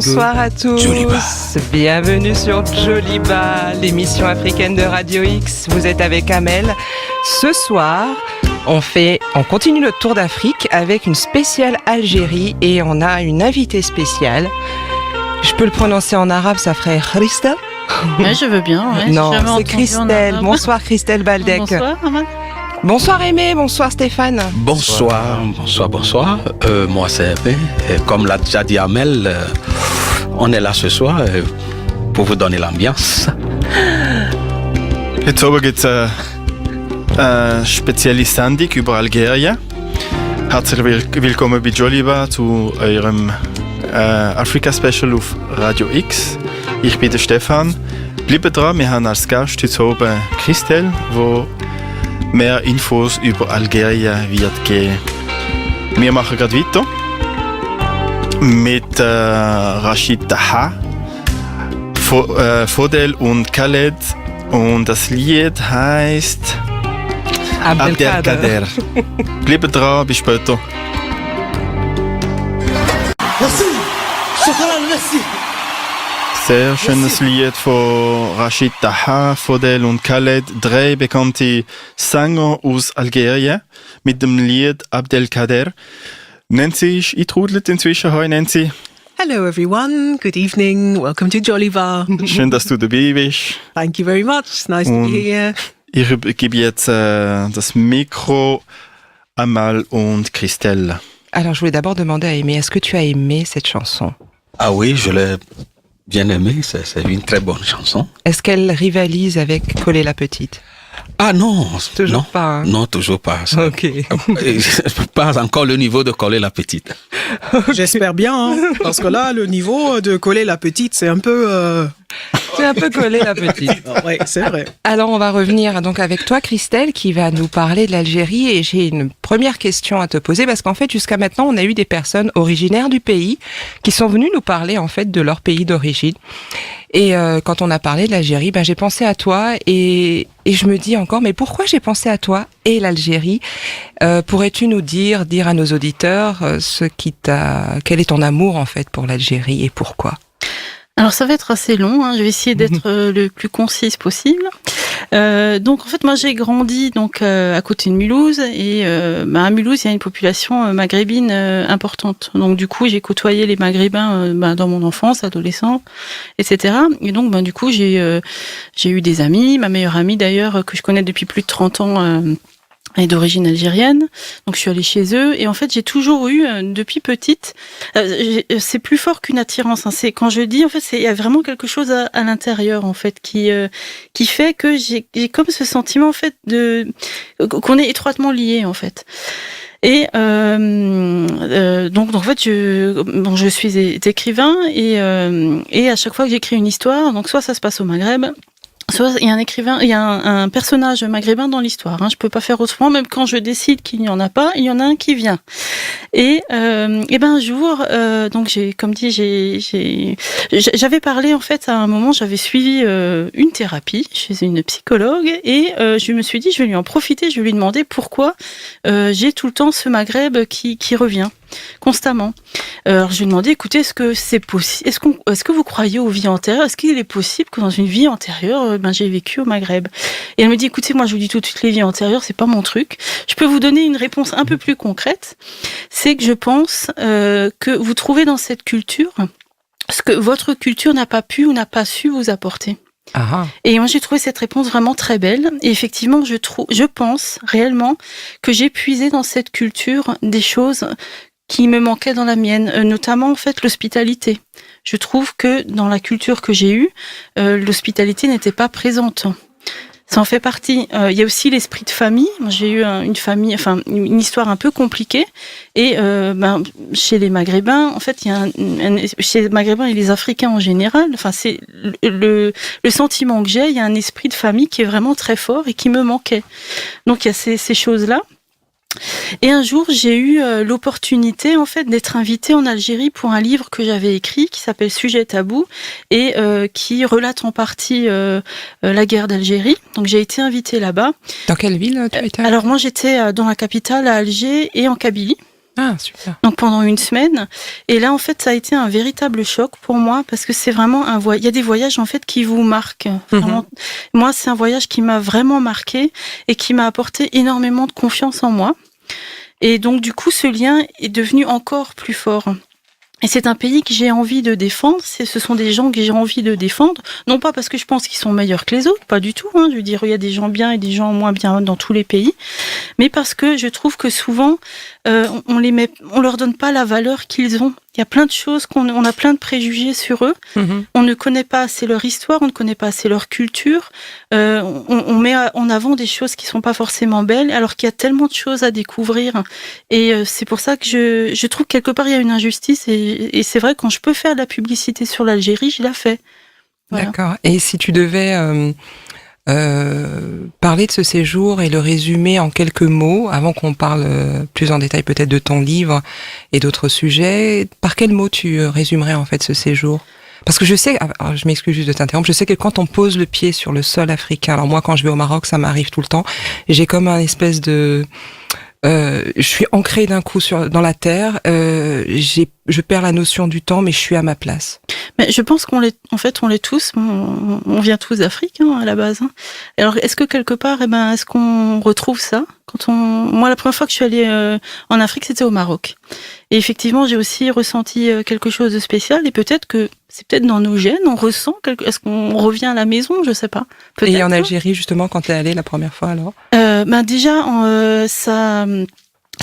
Bonsoir à tous, bienvenue sur Joliba, l'émission africaine de Radio X. Vous êtes avec Amel. Ce soir, on continue notre tour d'Afrique avec une spéciale Algérie et on a une invitée spéciale. Je peux le prononcer en arabe, ça ferait Christelle. Oui, je veux bien. Ouais. Non, c'est Christelle. Bonsoir Christelle Baldec. Bonsoir Amel. Bonsoir Aimé, bonsoir Stéphane. Bonsoir. Moi c'est Aimé. Comme l'a déjà dit Amel, on est là ce soir pour vous donner l'ambiance. Jetzt oben gibt es eine spezielle Sendung über Algerien. Herzlich willkommen bei Joliba zu eurem Afrika-Special auf Radio X. Ich bin der Stefan. Bleibt dran, wir haben als Gast heute oben Christelle, die mehr Infos über Algerien wird geben. Wir machen gerade weiter mit Rachid Taha, Fodel und Khaled und das Lied heißt Abdelkader. Bleibt dran, bis später. Sehr schönes Lied von Rachid Taha, Fodel und Khaled, drei bekannte Sänger aus Algerien mit dem Lied Abdelkader. Nancy ist eingetrudelt inzwischen. Hi Nancy. Hello everyone, good evening, welcome to Joliba. Schön, dass du dabei bist. Thank you very much, it's nice to be here. Ich übergebe jetzt das Mikro à Mal und Christelle. Alors je voulais d'abord demander à Aimé, est-ce que tu as aimé cette chanson ? Ah oui, je l'ai bien aimé, c'est une très bonne chanson. Est-ce qu'elle rivalise avec Coller la petite ? Ah non, Toujours non, pas. Hein. Non, toujours pas. Ok. Pas encore le niveau de Coller la petite. J'espère bien, hein, parce que là, le niveau de Coller la petite, c'est un peu... C'est un peu Coller la petite. Oui, c'est vrai. Alors on va revenir donc avec toi Christelle qui va nous parler de l'Algérie et j'ai une première question à te poser parce qu'en fait jusqu'à maintenant on a eu des personnes originaires du pays qui sont venues nous parler en fait de leur pays d'origine. Et quand on a parlé de l'Algérie, j'ai pensé à toi et je me dis encore, mais pourquoi j'ai pensé à toi et l'Algérie ? Pourrais-tu nous dire à nos auditeurs quel est ton amour en fait pour l'Algérie et pourquoi ? Alors ça va être assez long, hein. Je vais essayer d'être le plus concise possible. Donc en fait moi j'ai grandi donc à côté de Mulhouse et à Mulhouse il y a une population maghrébine importante. Donc du coup j'ai côtoyé les maghrébins dans mon enfance, adolescent, etc. Et donc du coup j'ai eu des amis, ma meilleure amie d'ailleurs que je connais depuis plus de 30 ans. Et d'origine algérienne, donc je suis allée chez eux et en fait j'ai toujours eu depuis petite, c'est plus fort qu'une attirance. Hein, c'est quand je dis en fait il y a vraiment quelque chose à l'intérieur en fait qui fait que j'ai comme ce sentiment en fait qu'on est étroitement liés en fait. Et donc en fait je suis écrivain et à chaque fois que j'écris une histoire, donc soit ça se passe au Maghreb. Soit il y a un écrivain, il y a un personnage maghrébin dans l'histoire. Hein. Je peux pas faire autrement, même quand je décide qu'il n'y en a pas, il y en a un qui vient. Et un jour, donc j'avais parlé en fait à un moment, j'avais suivi une thérapie chez une psychologue et je me suis dit, je vais lui en profiter, je vais lui demander pourquoi j'ai tout le temps ce Maghreb qui revient constamment. Alors je lui ai demandé, écoutez, est-ce que c'est possible, est-ce que vous croyez aux vies antérieures ? Est-ce qu'il est possible que dans une vie antérieure, j'ai vécu au Maghreb ? Et elle me dit, écoutez, moi je vous dis tout de suite, les vies antérieures, c'est pas mon truc. Je peux vous donner une réponse un peu plus concrète. C'est que je pense que vous trouvez dans cette culture ce que votre culture n'a pas pu ou n'a pas su vous apporter. Ah. Et moi j'ai trouvé cette réponse vraiment très belle et effectivement je pense réellement que j'ai puisé dans cette culture des choses qui me manquaient dans la mienne, notamment en fait l'hospitalité. Je trouve que dans la culture que j'ai eue, l'hospitalité n'était pas présente. Ça en fait partie. Il y a aussi l'esprit de famille. Moi, j'ai eu une famille, une histoire un peu compliquée. Et chez les Maghrébins, en fait, il y a chez les Maghrébins et les Africains en général, c'est le sentiment que j'ai. Il y a un esprit de famille qui est vraiment très fort et qui me manquait. Donc il y a ces choses-là. Et un jour, j'ai eu l'opportunité en fait d'être invitée en Algérie pour un livre que j'avais écrit qui s'appelle Sujet tabou et qui relate en partie la guerre d'Algérie. Donc j'ai été invitée là-bas. Dans quelle ville tu étais ? Alors moi j'étais dans la capitale à Alger et en Kabylie. Ah, super. Donc pendant une semaine. Et là, en fait, ça a été un véritable choc pour moi parce que c'est vraiment un voyage. Il y a des voyages, en fait, qui vous marquent. Vraiment. Moi, c'est un voyage qui m'a vraiment marqué et qui m'a apporté énormément de confiance en moi. Et donc, du coup, ce lien est devenu encore plus fort. Et c'est un pays que j'ai envie de défendre. Ce sont des gens que j'ai envie de défendre. Non pas parce que je pense qu'ils sont meilleurs que les autres, pas du tout. Je veux dire, il y a des gens bien et des gens moins bien dans tous les pays. Mais parce que je trouve que souvent, on leur donne pas la valeur qu'ils ont. Il y a plein de choses on a plein de préjugés sur eux. On ne connaît pas assez leur histoire, on ne connaît pas assez leur culture. On met en avant des choses qui sont pas forcément belles, alors qu'il y a tellement de choses à découvrir. Et c'est pour ça que je trouve que quelque part il y a une injustice. Et c'est vrai, quand je peux faire de la publicité sur l'Algérie, je la fais. Voilà. D'accord. Et si tu devais parler de ce séjour et le résumer en quelques mots, avant qu'on parle plus en détail peut-être de ton livre et d'autres sujets, par quels mots tu résumerais en fait ce séjour ? Parce que je sais, alors je m'excuse juste de t'interrompre, je sais que quand on pose le pied sur le sol africain, alors moi quand je vais au Maroc, ça m'arrive tout le temps, et j'ai comme un espèce de... je suis ancrée d'un coup dans la terre, je perds la notion du temps, mais je suis à ma place. Mais je pense on l'est tous. On vient tous d'Afrique à la base. Alors, est-ce que quelque part, est-ce qu'on retrouve ça Moi, la première fois que je suis allée en Afrique, c'était au Maroc. Et effectivement, j'ai aussi ressenti quelque chose de spécial. Et peut-être que c'est peut-être dans nos gènes, on ressent Est-ce qu'on revient à la maison ? Je sais pas. Peut-être. Et en Algérie, justement, quand t'es allée la première fois, alors déjà,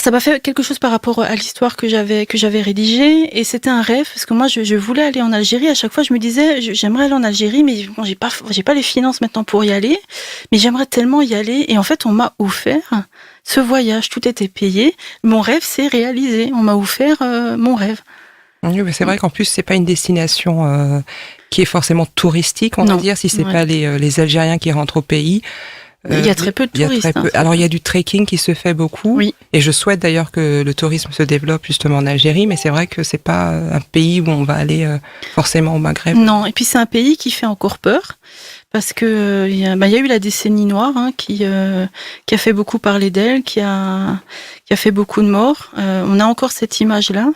ça m'a fait quelque chose par rapport à l'histoire que j'avais rédigée, et c'était un rêve parce que moi je voulais aller en Algérie. À chaque fois je me disais j'aimerais aller en Algérie, mais bon, j'ai pas les finances maintenant pour y aller, mais j'aimerais tellement y aller. Et en fait on m'a offert ce voyage, tout était payé, mon rêve s'est réalisé, on m'a offert mon rêve. Oui, mais c'est vrai qu'en plus c'est pas une destination qui est forcément touristique, on va dire, si c'est pas les Algériens qui rentrent au pays. Il y a très peu de touristes. Alors il y a du trekking qui se fait beaucoup, oui. Et je souhaite d'ailleurs que le tourisme se développe justement en Algérie, mais c'est vrai que c'est pas un pays où on va aller forcément au Maghreb. Non, et puis c'est un pays qui fait encore peur, parce que il y a eu la décennie noire qui a fait beaucoup parler d'elle, qui a fait beaucoup de morts. On a encore cette image-là.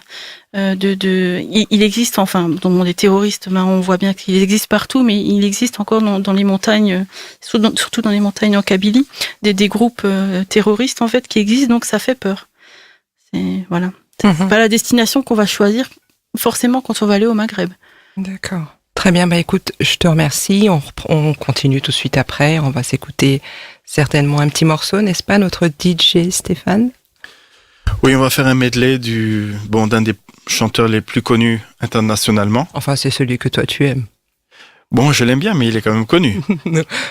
Il existe, enfin, dans le monde des terroristes, on voit bien qu'il existe partout, mais il existe encore dans les montagnes, surtout dans les montagnes en Kabylie, des groupes terroristes en fait qui existent, donc ça fait peur. C'est pas la destination qu'on va choisir forcément quand on va aller au Maghreb. D'accord. Très bien, écoute, je te remercie. On continue tout de suite après. On va s'écouter certainement un petit morceau, n'est-ce pas, notre DJ Stéphane ? Oui, on va faire un medley d'un des chanteurs les plus connus internationalement. Enfin, c'est celui que toi tu aimes. Bon, je l'aime bien, mais il est quand même connu.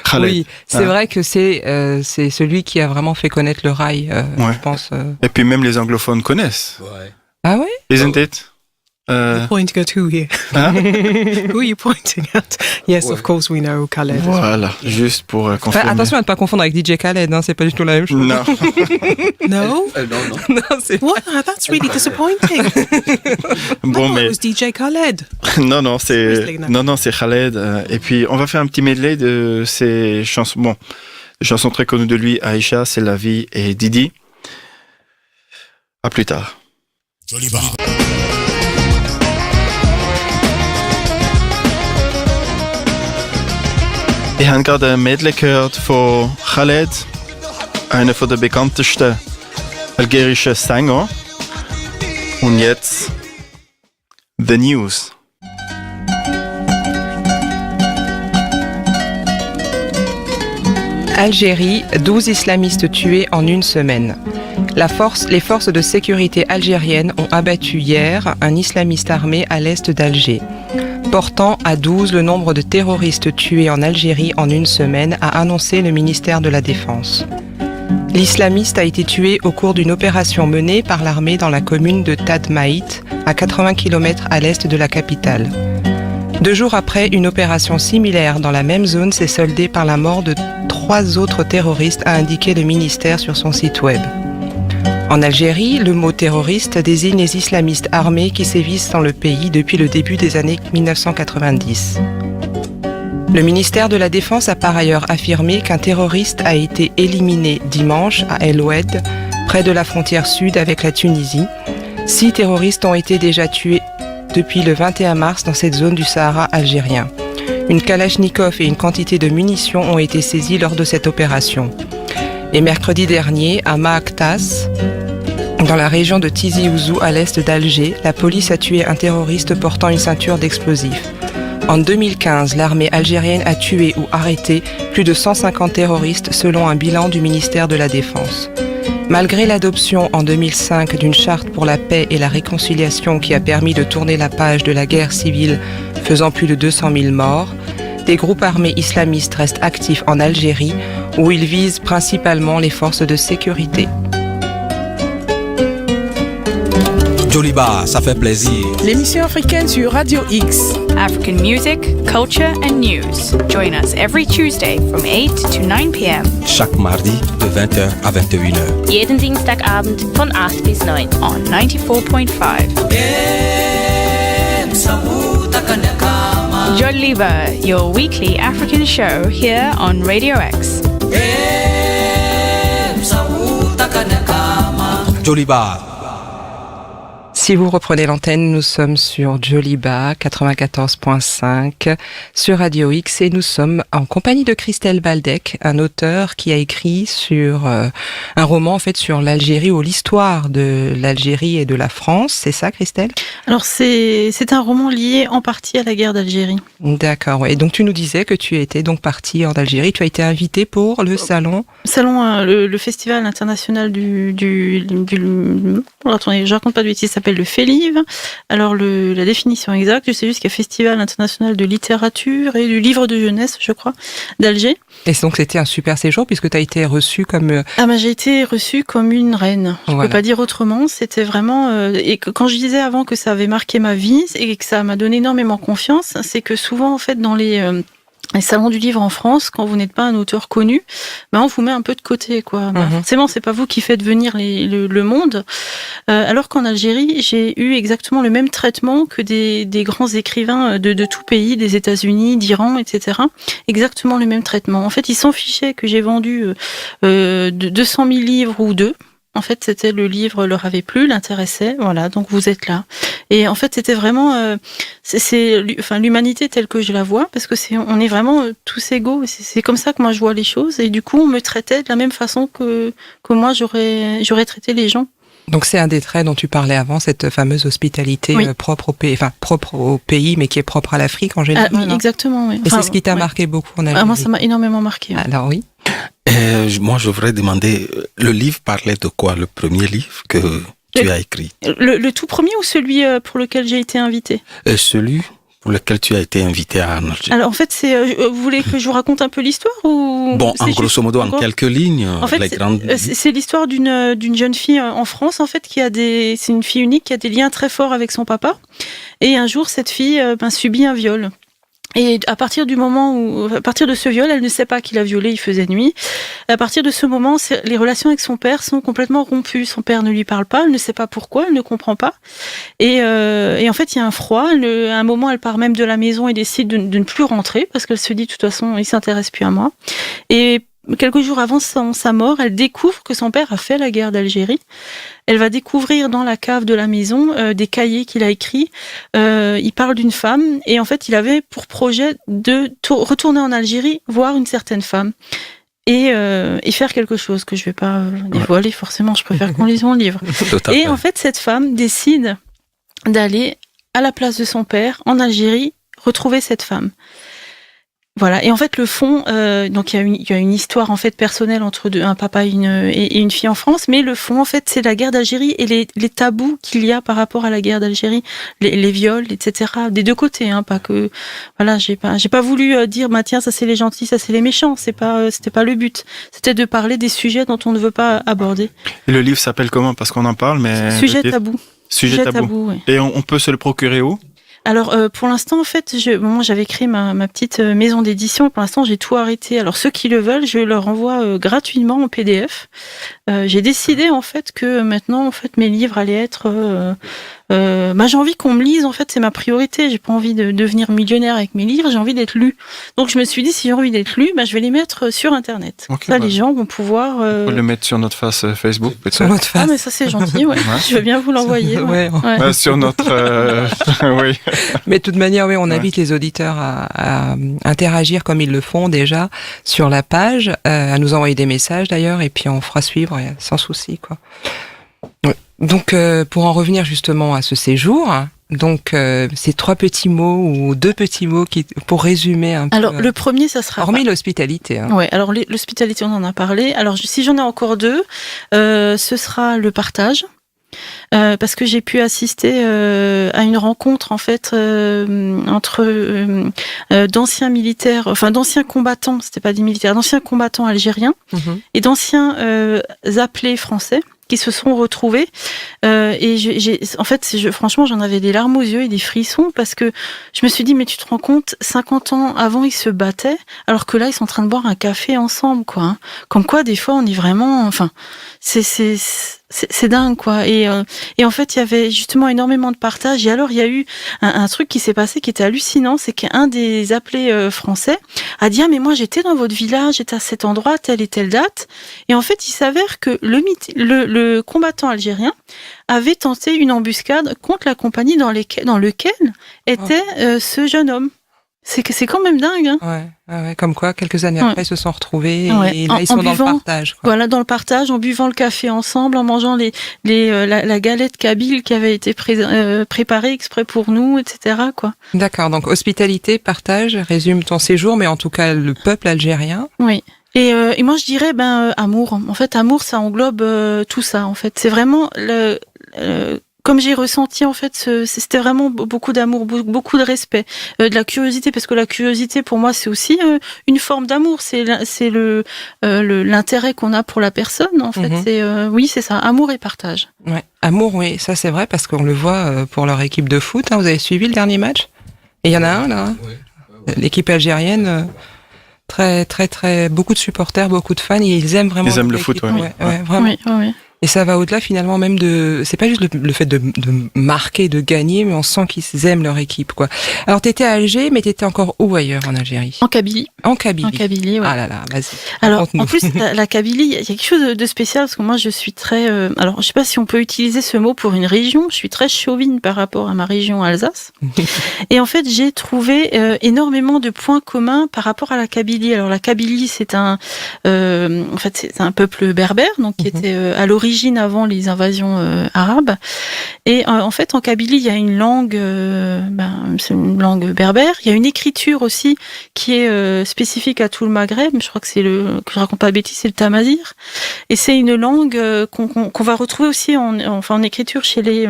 Khaled. Oui, c'est vrai que c'est celui qui a vraiment fait connaître le rail, je pense. Et puis même les anglophones connaissent. Ouais. Ah ouais? Isn't it? Pointing at who here? Who are you pointing at? Yes, of course we know Khaled. Voilà, juste pour confirmer. Attention à ne pas confondre avec DJ Khaled, c'est pas du tout la même chose. Non. No? Non, c'est What? That's really disappointing. Bon, mais It was DJ Khaled. non, c'est Khaled. Et puis on va faire un petit medley de ses chansons. Bon, les chansons très connues de lui, Aïcha, C'est la vie et Didi. À plus tard. Wir haben gerade ein Medley gehört von Khaled, einer der bekanntesten algerischen Sänger. Und jetzt The News. Algérie, 12 islamistes tués en une semaine. Les forces de sécurité algériennes ont abattu hier un islamiste armé à l'est d'Alger, portant à 12 le nombre de terroristes tués en Algérie en une semaine, a annoncé le ministère de la Défense. L'islamiste a été tué au cours d'une opération menée par l'armée dans la commune de Tadmaït, à 80 km à l'est de la capitale. 2 jours après, une opération similaire dans la même zone s'est soldée par la mort de 3 autres terroristes, a indiqué le ministère sur son site web. En Algérie, le mot terroriste désigne les islamistes armés qui sévissent dans le pays depuis le début des années 1990. Le ministère de la Défense a par ailleurs affirmé qu'un terroriste a été éliminé dimanche à El Oued, près de la frontière sud avec la Tunisie, 6 terroristes ont été déjà tués depuis le 21 mars dans cette zone du Sahara algérien. Une Kalachnikov et une quantité de munitions ont été saisies lors de cette opération. Et mercredi dernier, à Maaktas, dans la région de Tizi Ouzou, à l'est d'Alger, la police a tué un terroriste portant une ceinture d'explosifs. En 2015, l'armée algérienne a tué ou arrêté plus de 150 terroristes selon un bilan du ministère de la Défense. Malgré l'adoption en 2005 d'une charte pour la paix et la réconciliation qui a permis de tourner la page de la guerre civile faisant plus de 200 000 morts, des groupes armés islamistes restent actifs en Algérie où ils visent principalement les forces de sécurité. Joliba, ça fait plaisir. L'émission africaine sur Radio X. African music, culture and news. Join us every Tuesday from 8 to 9 p.m. Chaque mardi de 20h à 21h. Jeden Dienstagabend von 8 bis 9 on 94.5. Joliba, your weekly African show here on Radio X. Joliba. Si vous reprenez l'antenne, nous sommes sur Joliba 94.5 sur Radio X et nous sommes en compagnie de Christelle Baldec, un auteur qui a écrit sur un roman en fait sur l'Algérie ou l'histoire de l'Algérie et de la France. C'est ça, Christelle ? Alors c'est un roman lié en partie à la guerre d'Algérie. D'accord. Ouais. Et donc tu nous disais que tu étais donc partie en Algérie. Tu as été invitée pour le salon. Le festival international attendez, je raconte pas de bêtises, ça s'appelle le FELIV. Alors la définition exacte, je sais juste qu'il y a Festival international de littérature et du livre de jeunesse, je crois, d'Alger. Et donc c'était un super séjour puisque tu as été reçue comme... j'ai été reçue comme une reine. Je peux pas dire autrement. C'était vraiment... et quand je disais avant que ça avait marqué ma vie et que ça m'a donné énormément confiance, c'est que souvent en fait dans les salons du livre en France, quand vous n'êtes pas un auteur connu, on vous met un peu de côté, quoi. Forcément, c'est pas vous qui faites venir le monde. Alors qu'en Algérie, j'ai eu exactement le même traitement que des grands écrivains de tout pays, des États-Unis, d'Iran, etc. Exactement le même traitement. En fait, ils s'en fichaient que j'ai vendu 200 000 livres ou deux. En fait, c'était le livre leur avait plu, l'intéressait, voilà, donc vous êtes là. Et en fait, c'était vraiment, l'humanité telle que je la vois, parce que on est vraiment tous égaux. C'est comme ça que moi je vois les choses. Et du coup, on me traitait de la même façon que moi j'aurais traité les gens. Donc c'est un des traits dont tu parlais avant, cette fameuse hospitalité propre au pays, mais qui est propre à l'Afrique en général. Oui, exactement. Oui. Et c'est ce qui t'a marqué beaucoup en Algérie. Moi, ça m'a énormément marqué. Oui. Alors oui. Moi, je voudrais demander, le livre parlait de quoi, le premier livre que tu as écrit? Le tout premier ou celui pour lequel j'ai été invitée? Celui pour lequel tu as été invité à Alger. Alors en fait, vous voulez que je vous raconte un peu l'histoire ou? Bon, en grosso modo, en quelques lignes. En fait, c'est l'histoire d'une jeune fille en France en fait c'est une fille unique qui a des liens très forts avec son papa. Et un jour, cette fille subit un viol. Et à partir de ce viol, elle ne sait pas qui l'a violée, il faisait nuit. À partir de ce moment, les relations avec son père sont complètement rompues. Son père ne lui parle pas, elle ne sait pas pourquoi, elle ne comprend pas. Et en fait, il y a un froid. À un moment, elle part même de la maison et décide de ne plus rentrer parce qu'elle se dit, de toute façon, il s'intéresse plus à moi. Et quelques jours avant sa mort, elle découvre que son père a fait la guerre d'Algérie. Elle va découvrir dans la cave de la maison des cahiers qu'il a écrits. Il parle d'une femme et en fait, il avait pour projet de retourner en Algérie, voir une certaine femme et faire quelque chose que je vais pas dévoiler forcément. Je préfère qu'on lise mon livre. Et en fait, cette femme décide d'aller à la place de son père en Algérie retrouver cette femme. Voilà. Et en fait, le fond, donc il y a une histoire en fait personnelle entre un papa et une fille en France, mais le fond en fait c'est la guerre d'Algérie et les tabous qu'il y a par rapport à la guerre d'Algérie, les viols, etc. Des deux côtés, pas que voilà, j'ai pas voulu dire tiens ça c'est les gentils, ça c'est les méchants, c'était pas le but, c'était de parler des sujets dont on ne veut pas aborder. Et le livre s'appelle comment? Parce qu'on en parle, mais Sujet tabou. Sujet tabou. Oui. Et on peut se le procurer où? Alors pour l'instant en fait, moi j'avais créé ma petite maison d'édition. Pour l'instant j'ai tout arrêté. Alors ceux qui le veulent, je leur envoie gratuitement en PDF. J'ai décidé en fait que maintenant en fait mes livres allaient être j'ai envie qu'on me lise, en fait, c'est ma priorité. J'ai pas envie de devenir millionnaire avec mes livres, j'ai envie d'être lu. Donc je me suis dit, si j'ai envie d'être lu, je vais les mettre sur Internet. Okay, les gens vont pouvoir... On peut le mettre sur notre face Facebook, peut-être. Sur notre face. Ah, mais ça, c'est gentil, ouais. Je veux bien vous l'envoyer. Sur notre... oui. Mais de toute manière, oui, on invite les auditeurs à interagir comme ils le font déjà sur la page, à nous envoyer des messages d'ailleurs, et puis on fera suivre sans souci, quoi. Donc, pour en revenir justement à ce séjour, donc ces 3 petits mots ou 2 petits mots pour résumer un peu. Alors, le premier, ça sera... Hormis l'hospitalité. Hein. Ouais, alors l'hospitalité, on en a parlé. Alors, si j'en ai encore 2, ce sera le partage. Parce que j'ai pu assister à une rencontre en fait entre d'anciens militaires, enfin d'anciens combattants, c'était pas des militaires, d'anciens combattants algériens et d'anciens appelés français qui se sont retrouvés et franchement j'en avais des larmes aux yeux et des frissons parce que je me suis dit mais tu te rends compte 50 ans avant ils se battaient alors que là ils sont en train de boire un café ensemble quoi hein. Comme quoi des fois on est vraiment c'est dingue quoi et en fait il y avait justement énormément de partage et alors il y a eu un truc qui s'est passé qui était hallucinant, c'est qu'un des appelés français a dit ah mais moi j'étais dans votre village, j'étais à cet endroit telle et telle date et en fait il s'avère que le combattant algérien avait tenté une embuscade contre la compagnie dans lequel était ce jeune homme. C'est quand même dingue, hein. Ouais, comme quoi, quelques années après, ils se sont retrouvés et là, ils sont dans le partage. Quoi. Voilà, dans le partage, en buvant le café ensemble, en mangeant la galette kabyle qui avait été préparée exprès pour nous, etc., quoi. D'accord, donc hospitalité, partage, résume ton séjour, mais en tout cas, le peuple algérien. Oui. Et moi, je dirais, amour. En fait, amour, ça englobe tout ça, en fait. C'est vraiment comme j'ai ressenti en fait, c'était vraiment beaucoup d'amour, beaucoup de respect, de la curiosité, parce que la curiosité pour moi c'est aussi une forme d'amour, c'est l'intérêt qu'on a pour la personne en fait. C'est ça, amour et partage. Ouais, amour, oui, ça c'est vrai parce qu'on le voit pour leur équipe de foot. Hein, vous avez suivi le dernier match? Et il y en a un là, hein, l'équipe algérienne. Très, très, très, beaucoup de supporters, beaucoup de fans, et ils aiment vraiment. Ils aiment le foot, ouais, vraiment. Oui. Et ça va au-delà finalement même c'est pas juste le fait de marquer, de gagner, mais on sent qu'ils aiment leur équipe, quoi. Alors t'étais à Alger, mais t'étais encore où ailleurs en Algérie? En Kabylie. En Kabylie. En Kabylie, ouais. Ah là là, vas-y. Alors, en plus, la Kabylie, il y a quelque chose de spécial, parce que moi, je suis très, alors, je sais pas si on peut utiliser ce mot pour une région, je suis très chauvine par rapport à ma région Alsace. Et en fait, j'ai trouvé énormément de points communs par rapport à la Kabylie. Alors, la Kabylie, c'est un peuple berbère, donc, qui était à l'origine avant les invasions arabes. Et en fait, en Kabylie, il y a une langue, c'est une langue berbère. Il y a une écriture aussi qui est spécifique à tout le Maghreb. Je crois que que je raconte pas de bêtises, c'est le tamazir. Et c'est une langue qu'on va retrouver aussi en écriture chez les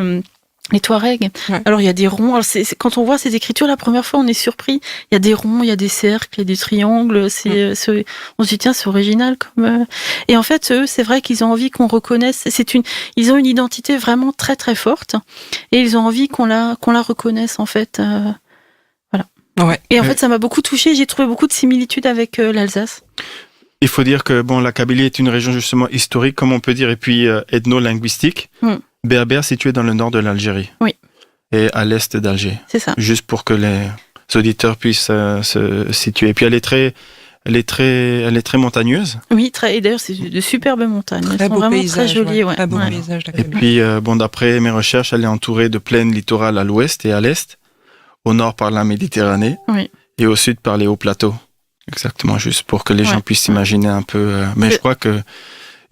Touaregs. Ouais. Alors il y a des ronds. Alors, quand on voit ces écritures la première fois, on est surpris. Il y a des ronds, il y a des cercles, il y a des triangles. On se dit tiens, c'est original comme. Et en fait, eux, c'est vrai qu'ils ont envie qu'on reconnaisse. Ils ont une identité vraiment très très forte, et ils ont envie qu'on la reconnaisse en fait. Voilà. Ouais. Et en fait, ça m'a beaucoup touchée. J'ai trouvé beaucoup de similitudes avec l'Alsace. Il faut dire que la Kabylie est une région justement historique, comme on peut dire, et puis ethno-linguistique. Berbère située dans le nord de l'Algérie. Oui. Et à l'est d'Alger. C'est ça. Juste pour que les auditeurs puissent se situer. Et puis elle est très montagneuse. Oui, très. Et d'ailleurs, c'est de superbes montagnes. Très beau paysage. Très jolies, Très beau paysage. Et puis, d'après mes recherches, elle est entourée de plaines littorales à l'ouest et à l'est, au nord par la Méditerranée, et au sud par les hauts plateaux. Exactement, juste pour que les gens puissent s'imaginer un peu. Mais je crois que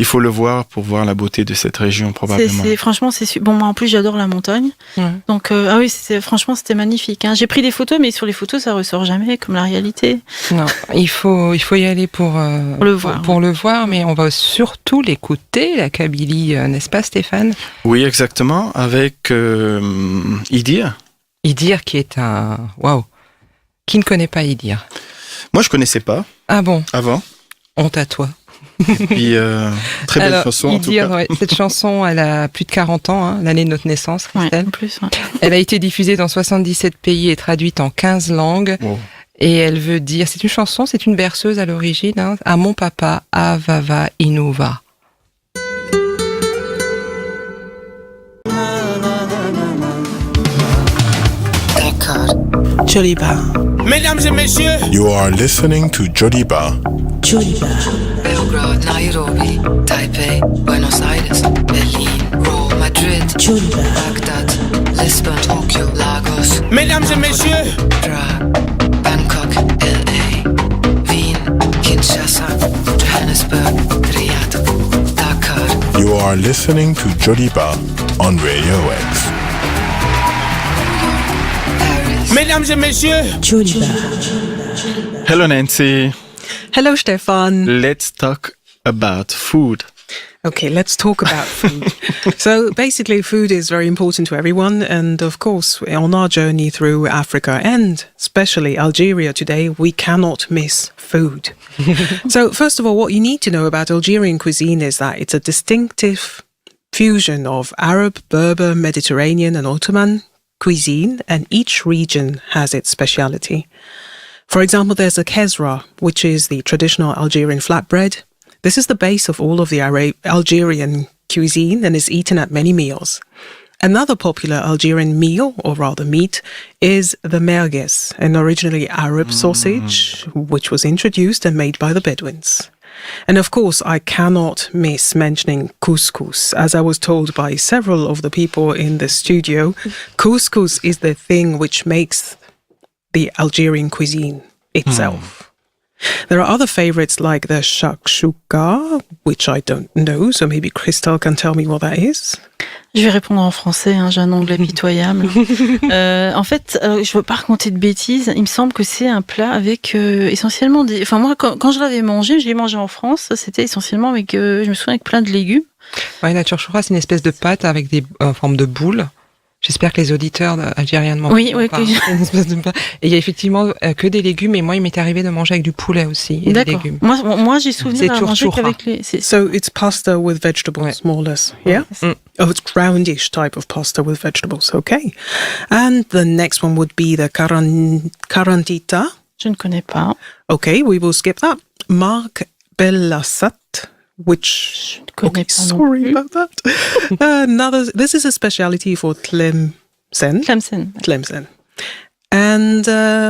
il faut le voir pour voir la beauté de cette région, probablement. Franchement, bon, moi, en plus, j'adore la montagne. Ouais. Donc, franchement, c'était magnifique. Hein. J'ai pris des photos, mais sur les photos, ça ressort jamais comme la réalité. Non, il faut y aller pour le voir. Pour le voir, mais on va surtout l'écouter, la Kabylie, n'est-ce pas, Stéphane? Oui, exactement, avec Idir. Idir, qui est un... Waouh! Qui ne connaît pas Idir? Moi, je connaissais pas. Ah bon? Avant. Honte à toi. Et puis, très belle chanson, en tout cas. Ouais, cette chanson, elle a plus de 40 ans, hein, l'année de notre naissance, Christelle. En plus, ouais. Elle a été diffusée dans 77 pays et traduite en 15 langues. Wow. Et elle veut dire, c'est une chanson, c'est une berceuse à l'origine, hein, à mon papa, Avava Inuva. Joliba. Mesdames et messieurs, you are listening to Joliba. Joliba. Belgrade, Nairobi, Taipei, Buenos Aires, Berlin, Rome, Madrid, Joliba. Baghdad, Lisbon, Tokyo, Lagos. Mesdames et messieurs, Prague, Bangkok, LA, Wien, Kinshasa, Johannesburg, Riyadh, Dakar. You are listening to Joliba on Radio X. Mesdames et messieurs, Joliba. Hello Nancy. Hello, Stefan. Let's talk about food. Okay, let's talk about food. So basically, food is very important to everyone. And of course, on our journey through Africa and especially Algeria today, we cannot miss food. So first of all, what you need to know about Algerian cuisine is that it's a distinctive fusion of Arab, Berber, Mediterranean and Ottoman cuisine, and each region has its speciality. For example, there's a kesra, which is the traditional Algerian flatbread. This is the base of all of the Algerian cuisine and is eaten at many meals. Another popular Algerian meal, or rather meat, is the merguez, an originally Arab sausage, which was introduced and made by the Bedouins. And of course, I cannot miss mentioning couscous. As I was told by several of the people in the studio, couscous is the thing which makes the Algerian cuisine itself. There are other favorites like the shakshuka, which I don't know, so maybe Christelle can tell me what that is. Je vais répondre en français, hein, j'ai un anglais pitoyable. En fait, je veux pas raconter de bêtises, il me semble que c'est un plat avec essentiellement des... Enfin moi, quand je l'avais mangé, je l'ai mangé en France, c'était essentiellement avec, je me souviens, avec plein de légumes. Ouais, la chouchoura, c'est une espèce de pâte avec des en forme de boule. J'espère que les auditeurs algériens ne m'en oui, pas. Et il y a effectivement que des légumes, et moi, il m'est arrivé de manger avec du poulet aussi. Et D'accord. Des légumes. Moi, j'ai souvenir de manger qu'avec les... So it's pasta with vegetables, more or less, yeah? Oh, it's roundish type of pasta with vegetables, okay. And the next one would be the carantita. Je ne connais pas. Okay, we will skip that. Marc Bellassat, which... Okay, sorry about that. This is a speciality for Tlemcen. Tlemcen. And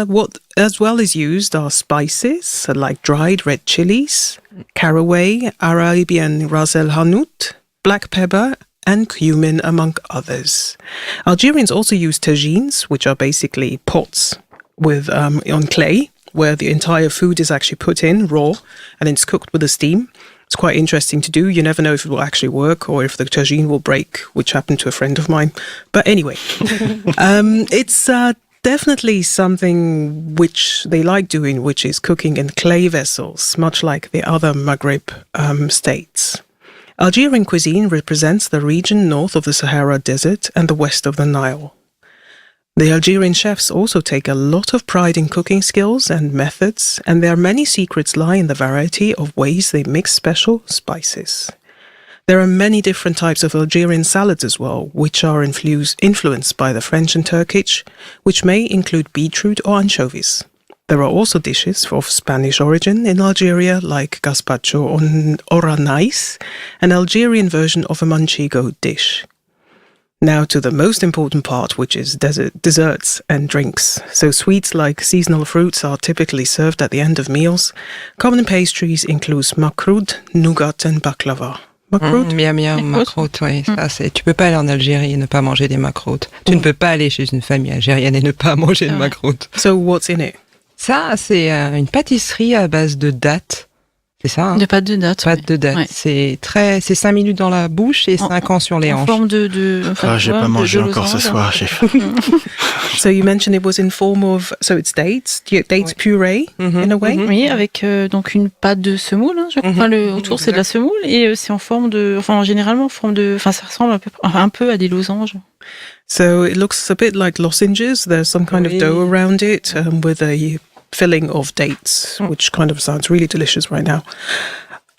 what as well is used are spices like dried red chilies, caraway, Arabian ras el hanout, black pepper, and cumin, among others. Algerians also use tagines, which are basically pots with on clay, where the entire food is actually put in raw, and it's cooked with a steam. It's quite interesting to do. You never know if it will actually work or if the tagine will break, which happened to a friend of mine. But anyway, it's definitely something which they like doing, which is cooking in clay vessels, much like the other Maghreb states. Algerian cuisine represents the region north of the Sahara Desert and the west of the Nile. The Algerian chefs also take a lot of pride in cooking skills and methods, and their many secrets lie in the variety of ways they mix special spices. There are many different types of Algerian salads as well, which are influenced by the French and Turkish, which may include beetroot or anchovies. There are also dishes of Spanish origin in Algeria, like gazpacho or anais, an Algerian version of a manchego dish. Now to the most important part, which is desserts and drinks. So sweets like seasonal fruits are typically served at the end of meals. Common pastries include makroud, nougat and baklava. Makroud? Miam, makroud, oui. Ça, tu peux pas aller en Algérie et ne pas manger des makroud. Tu ne peux pas aller chez une famille algérienne et ne pas manger de makroud. So what's in it? Ça, c'est une pâtisserie à base de dattes. C'est ça, hein? De pâte de dattes. Pâte de dattes. Ouais. C'est 5 minutes dans la bouche et 5 ans sur les hanches. En forme j'ai pas mangé encore ce soir, j'ai faim. So you mentioned it was in form of, so it's dates puree in a way? Oui, avec donc une pâte de semoule, hein, je crois. Autour c'est de la semoule et c'est en forme de, généralement en forme de, ça ressemble un peu à des losanges. So it looks a bit like lozenges. There's some kind of dough around it with a filling of dates, which kind of sounds really delicious right now.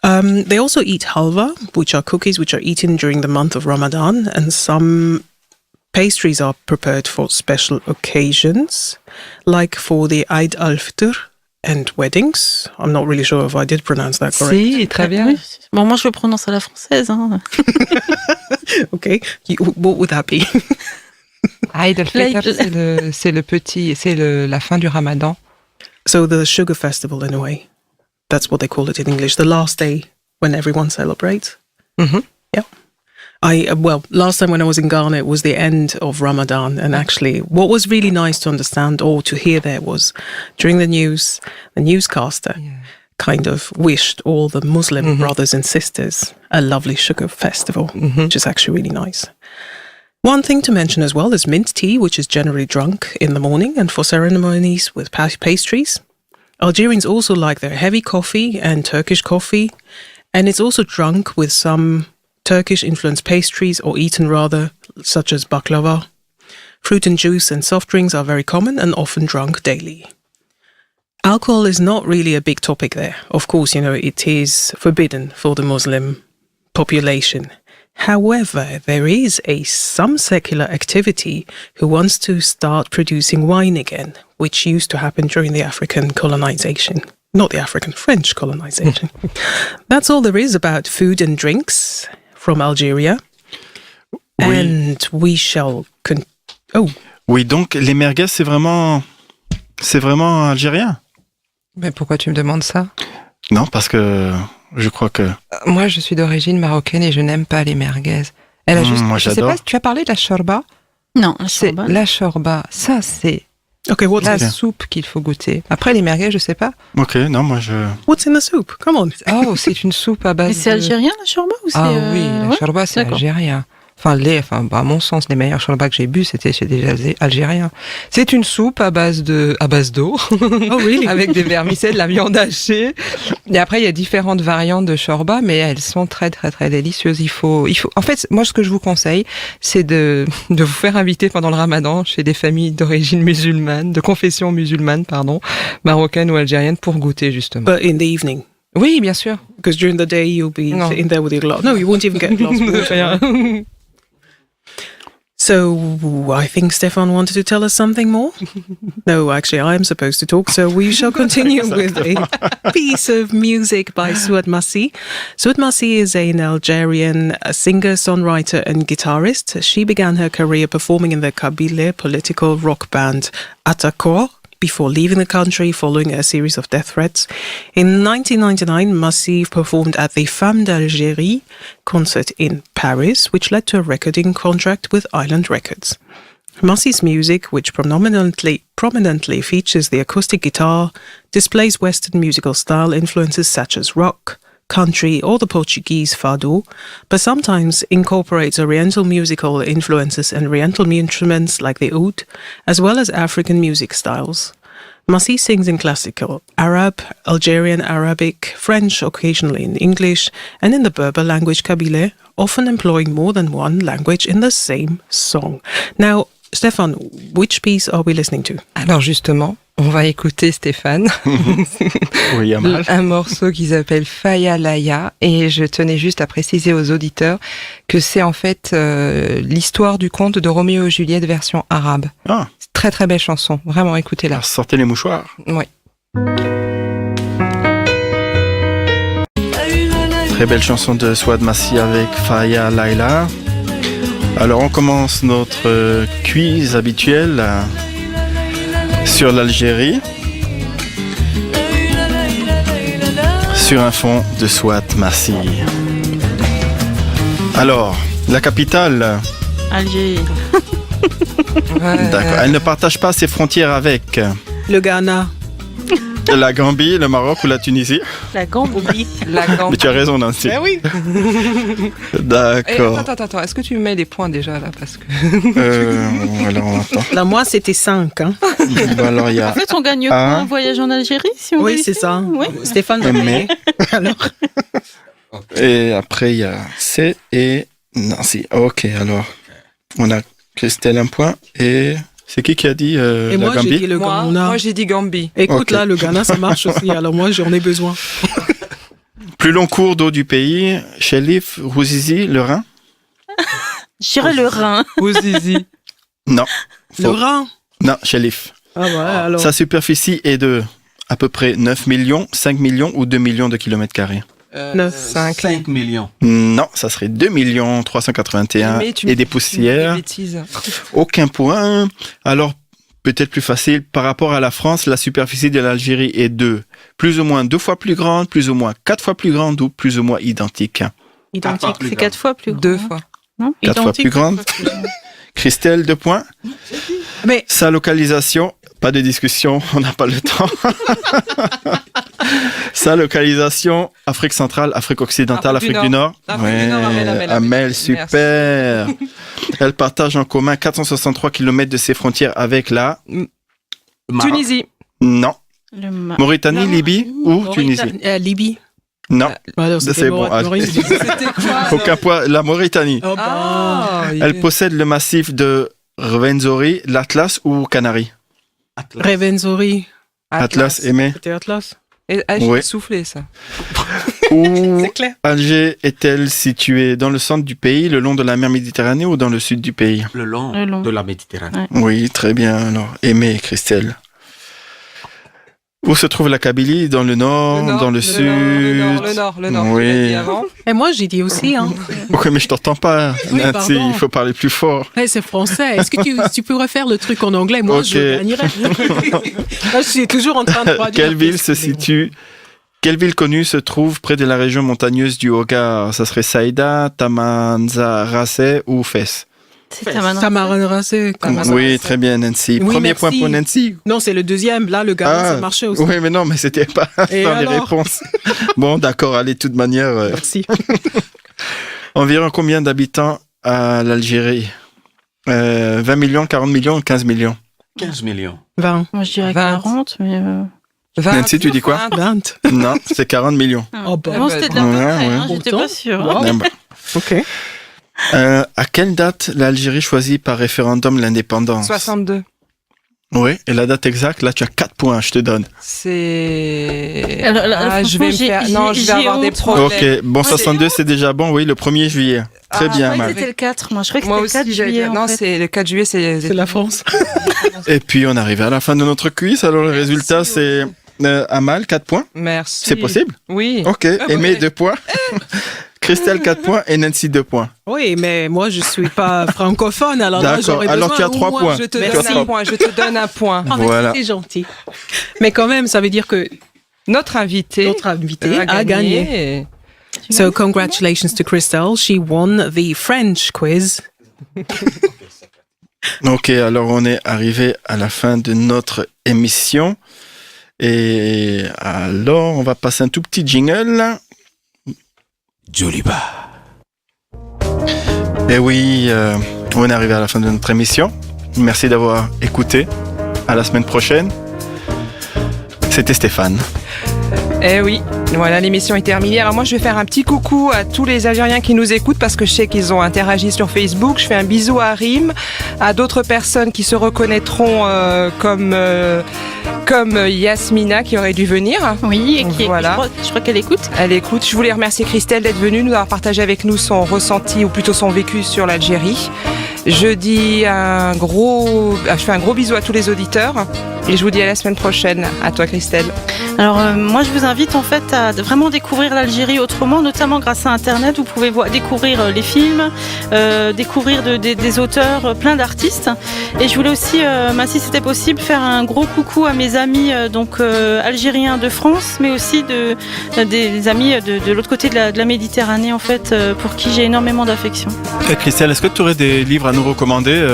They also eat halva, which are cookies which are eaten during the month of Ramadan, and some pastries are prepared for special occasions, like for the Eid al-Fitr and weddings. I'm not really sure if I did pronounce that correctly. Si, très bien. Bon, moi je le prononce à la française. Hein. Okay, what would that be? Eid al-Fitr, c'est la fin du Ramadan. So the sugar festival, in a way. That's what they call it in English. The last day when everyone celebrates. Mm-hmm. Yeah. Last time when I was in Ghana, it was the end of Ramadan. And actually, what was really nice to understand or to hear there was during the news, the newscaster kind of wished all the Muslim brothers and sisters a lovely sugar festival, which is actually really nice. One thing to mention as well is mint tea, which is generally drunk in the morning and for ceremonies with pastries. Algerians also like their heavy coffee and Turkish coffee, and it's also drunk with some Turkish-influenced pastries, or eaten rather, such as baklava. Fruit and juice and soft drinks are very common and often drunk daily. Alcohol is not really a big topic there. Of course, it is forbidden for the Muslim population. However, there is some secular activity who wants to start producing wine again, which used to happen during the African colonization. Not the African, French colonization. That's all there is about food and drinks from Algeria. Oui. And we shall... Oui, donc les merguez, c'est vraiment algérien. Mais pourquoi tu me demandes ça? Non, parce que je crois que... Moi, je suis d'origine marocaine et je n'aime pas les merguez. Elle a juste... Moi, je sais j'adore. pas, tu as parlé de la shorba? Non, la shorba. La shorba, ça c'est what's la in it? soupe qu'il faut goûter. Après, les merguez, je sais pas. Ok, non, moi je... What's in the soup? Come on. Oh, c'est une soupe à base Mais c'est algérien la shorba ou c'est oui, la shorba, c'est d'accord. algérien. À mon sens, les meilleurs shorba que j'ai bu, c'était chez des Algériens. C'est une soupe à base d'eau. Oh, really? Avec des vermicelles, de la viande hachée. Et après, il y a différentes variantes de shorba, mais elles sont très, très, très délicieuses. En fait, moi, ce que je vous conseille, c'est de vous faire inviter pendant le Ramadan chez des familles d'origine musulmane, de confession musulmane, marocaine ou algérienne, pour goûter, justement. But in the evening? Oui, bien sûr. Because during the day, you'll be sitting there with your glass. No, you won't even get a glass of water. So, I think Stefan wanted to tell us something more? No, actually, I am supposed to talk, so we shall continue with a piece of music by Souad Massi. Souad Massi is an Algerian singer, songwriter, and guitarist. She began her career performing in the Kabyle political rock band Atakor before leaving the country following a series of death threats. In 1999, Massi performed at the Femmes d'Algérie concert in Paris, which led to a recording contract with Island Records. Massi's music, which prominently features the acoustic guitar, displays Western musical style influences such as rock, country, or the Portuguese fado, but sometimes incorporates Oriental musical influences and Oriental instruments like the oud, as well as African music styles. Massi sings in classical Arab, Algerian Arabic, French, occasionally in English, and in the Berber language Kabyle, often employing more than one language in the same song. Now, Stéphane, which piece are we listening to? Alors justement, on va écouter Stéphane, oui, un morceau qui s'appelle Faya Laya, et je tenais juste à préciser aux auditeurs que c'est en fait l'histoire du conte de Roméo et Juliette version arabe. Ah. Très très belle chanson, vraiment écoutez-la. Alors, sortez les mouchoirs. Oui. Très belle chanson de Souad Massi avec Faya Laila. Alors on commence notre quiz habituel sur l'Algérie, sur un fond de Souad Massi. Alors, la capitale? Alger. D'accord. Elle ne partage pas ses frontières avec le Ghana, la Gambie, le Maroc ou la Tunisie? La Gambie. Mais tu as raison, Nancy. Ben oui. D'accord. Attends, est-ce que tu mets les points déjà là parce que... alors on attend. Là, moi, c'était 5. Hein. Bon, alors, y a en fait, on gagne pas un voyage en Algérie si on réussit. C'est ça. Oui. Stéphane va mais... Alors. Et après, il y a C et Nancy. Ok, alors, on a Christelle un point et... C'est qui a dit et la moi, Gambie? J'ai dit le Ghana. Moi, j'ai dit Gambie. Écoute, okay. Là, le Ghana, ça marche aussi. Alors moi, j'en ai besoin. Plus long cours d'eau du pays, Chelif, Rouzizi, le Rhin? Je dirais le Rhin. Rouzizi. Non. Le Rhin? Non, Chelif. Ah ouais, alors. Sa superficie est de à peu près 9 millions, 5 millions ou 2 millions de kilomètres carrés. 5 millions. Non, ça serait 2 381 et des poussières. Aucun point. Alors, peut-être plus facile. Par rapport à la France, la superficie de l'Algérie est plus ou moins 2 fois plus grande, plus ou moins 4 fois plus grande ou plus ou moins identique. Identique, c'est 4 fois plus grande. 2 fois. Non, 4 fois plus grande. Christelle, 2 points. Mais sa localisation, pas de discussion, on n'a pas le temps. Sa localisation, Afrique centrale, Afrique occidentale, Afrique du Nord. Amel, super. Elle partage en commun 463 km de ses frontières avec la... Tunisie. Non. Mauritanie, Libye ou Tunisie? Libye. Non, c'est bon. Aucun point. La Mauritanie. Elle possède le massif de Rwenzori, l'Atlas ou Canaries? Rwenzori. Atlas, Aimé. C'était Atlas. J'ai soufflé, ça. Où c'est clair. Alger est-elle située? Dans le centre du pays, le long de la mer Méditerranée ou dans le sud du pays? Le long de la Méditerranée. Ouais. Oui, très bien. Alors, Aimé et Christelle. Où se trouve la Kabylie? Dans le nord, dans le sud? Le nord. Oui. Et moi, j'ai dit aussi. Hein. Oui, mais je t'entends pas, oui, Nancy. Il faut parler plus fort. Hey, c'est français. Est-ce que tu pourrais faire le truc en anglais? Moi, je gagnerais. Là, je suis toujours en train de traduire. Quelle ville connue se trouve près de la région montagneuse du Hogar? Ça serait Saïda, Tamanrasset ou Fès? C'est Tamanrasset. Oui, très bien, Nancy. Oui, Premier merci. point pour Nancy. Non, c'est le deuxième. Là, le gars, ça marchait aussi. Oui, mais non, mais c'était pas dans les réponses. Bon, d'accord, allez, de toute manière. Merci. Environ combien d'habitants à l'Algérie? 20 millions, 40 millions, 15 millions? 15 millions. 20. Moi, je dirais 40, mais... 20. Nancy, tu dis quoi? 20. Non, c'est 40 millions. Bon, c'était de la près, j'étais pas sûre. Wow. Ok. À quelle date l'Algérie choisit par référendum l'indépendance? 62. Oui, et la date exacte, là tu as 4 points, je te donne. C'est... je vais avoir des problèmes. Ok, bon, 62 c'est déjà bon, oui, le 1er juillet. Très bien, Mal. C'était le 4, moi je croyais que c'était le 4 juillet. Non, c'est le 4 juillet, c'est la France. Et puis on arrive à la fin de notre quiz, alors le résultat c'est... Amal, 4 points. Merci. C'est possible? Oui. Ok, Aimé, 2 points. Christelle, 4 points et Nancy, 2 points. Oui, mais moi, je suis pas francophone, alors là, j'aurais besoin. Alors tu as 3 points. Je te donne un point. Voilà. C'est gentil. Mais quand même, ça veut dire que notre invité a gagné. So, congratulations to Christelle. She won the French quiz. Ok, alors on est arrivé à la fin de notre émission. Et alors, on va passer un tout petit jingle. Djoliba. Et oui, on est arrivé à la fin de notre émission. Merci d'avoir écouté. À la semaine prochaine. C'était Stéphane. Eh oui, voilà, l'émission est terminée. Alors moi, je vais faire un petit coucou à tous les Algériens qui nous écoutent parce que je sais qu'ils ont interagi sur Facebook. Je fais un bisou à Rim, à d'autres personnes qui se reconnaîtront comme Yasmina qui aurait dû venir. Oui, et qui voilà. Je crois qu'elle écoute. Elle écoute. Je voulais remercier Christelle d'être venue, nous avoir partagé avec nous son ressenti ou plutôt son vécu sur l'Algérie. Je fais un gros bisou à tous les auditeurs et je vous dis à la semaine prochaine. À toi, Christelle. Alors moi, je vous invite en fait à vraiment découvrir l'Algérie autrement, notamment grâce à Internet. Vous pouvez découvrir les films, découvrir des auteurs, plein d'artistes. Et je voulais aussi, si c'était possible, faire un gros coucou à mes amis algériens de France, mais aussi des amis de l'autre côté de la Méditerranée, en fait, pour qui j'ai énormément d'affection. Christelle, est-ce que tu aurais des livres à nous recommander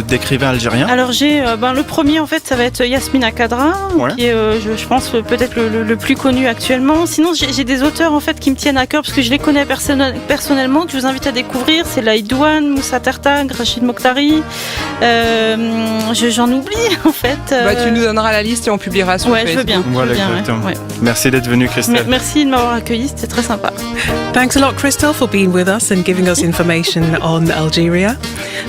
d'écrivains algériens? Alors j'ai le premier, en fait, ça va être Yasmina Khadra, qui est, je pense, peut-être le plus connu actuellement. Sinon, j'ai des auteurs en fait qui me tiennent à cœur parce que je les connais personnellement, que je vous invite à découvrir. C'est Laïd Douane, Moussa Tertag, Rachid Mokhtari. J'en oublie en fait. Tu nous donneras la liste et on publiera sur Facebook. Je veux bien. Voilà, exactement. Merci d'être venue, Christelle. Merci de m'avoir accueilli, c'était très sympa. Thanks a lot, Christelle, for being with us and giving us information on Algeria.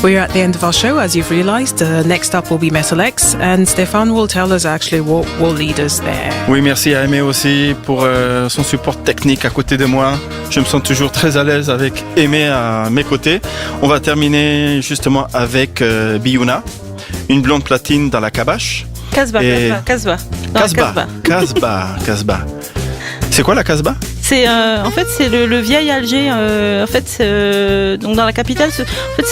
We're at the end of our show, as you've realised. Next up will be Metal X, and Stéphane will tell us actually what will lead us there. Oui, merci à Aimé aussi pour son support technique à côté de moi. Je me sens toujours très à l'aise avec Aimé à mes côtés. On va terminer justement avec Biouna, une blonde platine dans la cabache. Casbah. C'est quoi la Casbah? C'est en fait c'est le vieil Alger. Donc dans la capitale, en fait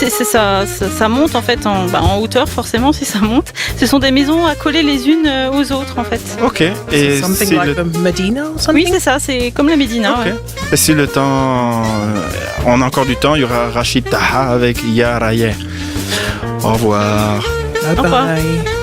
ça monte en fait en hauteur forcément si ça monte. Ce sont des maisons accolées les unes aux autres en fait. Ok. Et something like a Medina or something? Oui, c'est ça. C'est comme la Médina. Ok. Ouais. Et si le temps, on a encore du temps, il y aura Rachid Taha avec Ya Raye. Au revoir. Bye bye.